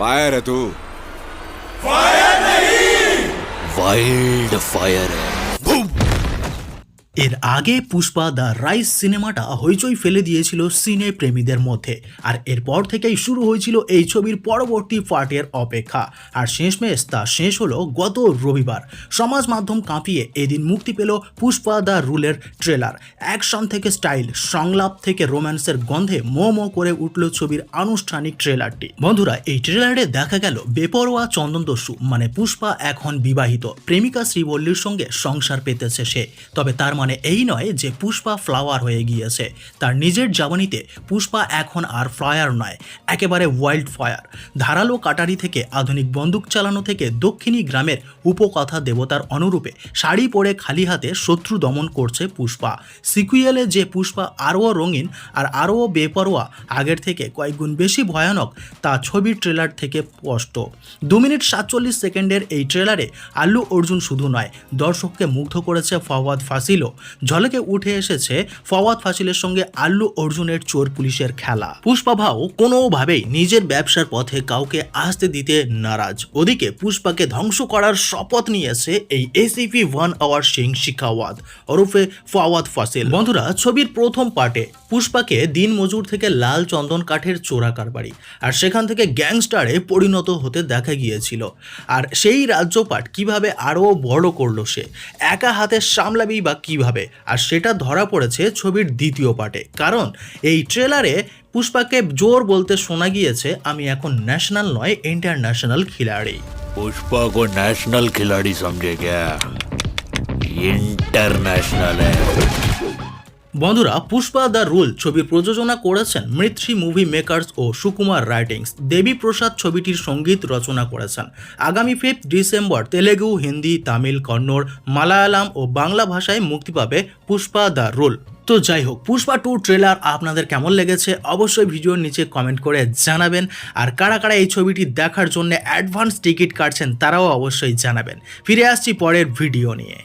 Fire है तू। Fire नहीं, वाइल्ड फायर है। এর আগে পুষ্পা দ্য রাইস সিনেমাটা হইচই ফেলে দিয়েছিল সিনে প্রেমীদের মধ্যে, আর এরপর থেকেই শুরু হয়েছিল এই ছবির পরবর্তী পার্টের অপেক্ষা। আর শেষমেশ তা শেষ হলো গত রবিবার। সমাজ মাধ্যম কাঁপিয়ে এদিন মুক্তি পেল পুষ্পা দ্য রুলের ট্রেলার। অ্যাকশন থেকে স্টাইল, সংলাপ থেকে রোম্যান্সের গন্ধে মো করে উঠল ছবির আনুষ্ঠানিক ট্রেলারটি। বন্ধুরা, এই ট্রেলারে দেখা গেল বেপরোয়া চন্দনদস্যু মানে পুষ্পা এখন বিবাহিত, প্রেমিকা শ্রীবল্লীর সঙ্গে সংসার পেতেছে সে। তবে তার মানে এই নয় যে পুষ্পা ফ্লাওয়ার হয়ে গিয়েছে। তার নিজের জীবনীতে পুষ্পা এখন আর ফ্লায়ার নয়, একেবারে ওয়াইল্ড ফায়ার। ধারালো কাটারি থেকে আধুনিক বন্দুক চালানো থেকে দক্ষিণী গ্রামের উপকথা দেবতার অনুরূপে শাড়ি পরে খালি হাতে শত্রু দমন করছে পুষ্পা। সিকুয়েলে যে পুষ্পা আরও রঙিন আর আরও বেপরোয়া, আগের থেকে কয়েকগুণ বেশি ভয়ানক, তা ছবির ট্রেলার থেকে স্পষ্ট। 2 মিনিট 47 সেকেন্ডের এই ট্রেলারে আল্লু অর্জুন শুধু নয়, দর্শককে মুগ্ধ করেছে ফাওয়াদ ফাসিলও। ঝলকে উঠে এসেছে ফাওয়াদ ফাসিলের সঙ্গে আল্লু অর্জুনের চোর পুলিশের খেলা। পুষ্পা ভাও কোনোভাবেই নিজের ব্যবসার পথে কাউকে আসতে দিতে নারাজ। ওদিকে পুষ্পাকে ধ্বংস করার শপথ নিয়েছে এই এসিপি 1 আওয়ার সিং শিখাওয়াত ওরফে ফাওয়াদ ফাসিল। বন্ধুরা, ছবির প্রথম পার্টে পুষ্পাকে দিন মজুর থেকে লাল চন্দন কাঠের চোরা কারবারি আর সেখান থেকে গ্যাংস্টারে পরিণত হতে দেখা গিয়েছিল। আর সেই রাজ্যপাট কিভাবে আরও বড় করলো সে, একা হাতে সামলাবি বা কিভাবে, আর সেটা ধরা পড়েছে ছবির দ্বিতীয় পার্টে। কারণ এই ট্রেলারে পুষ্পাকে জোর বলতে শোনা গিয়েছে, আমি এখন ন্যাশনাল নয় ইন্টারন্যাশনাল খিলাড়ি। पुष्पा को नेशनल खिलाड़ी समझे क्या? इंटरनेशनल है। বন্ধুরা, পুষ্পা দ্য রুল ছবির প্রযোজনা করেছেন মৃত্রি মুভি মেকার্স ও সুকুমার রাইটিংস। দেবী প্রসাদ ছবিটির সঙ্গীত রচনা করেছেন। আগামী 5 ডিসেম্বর তেলেগু, হিন্দি, তামিল, কন্নড়, মালায়ালাম ও বাংলা ভাষায় মুক্তি পাবে পুষ্পা দ্য রুল। তো যাই হোক, পুষ্পা 2 ট্রেলার আপনাদের কেমন লেগেছে অবশ্যই ভিডিওর নিচে কমেন্ট করে জানাবেন। আর কারা কারা এই ছবিটি দেখার জন্য অ্যাডভান্স টিকিট কাটছেন তারাও অবশ্যই জানাবেন। ফিরে আসছি পরের ভিডিও নিয়ে।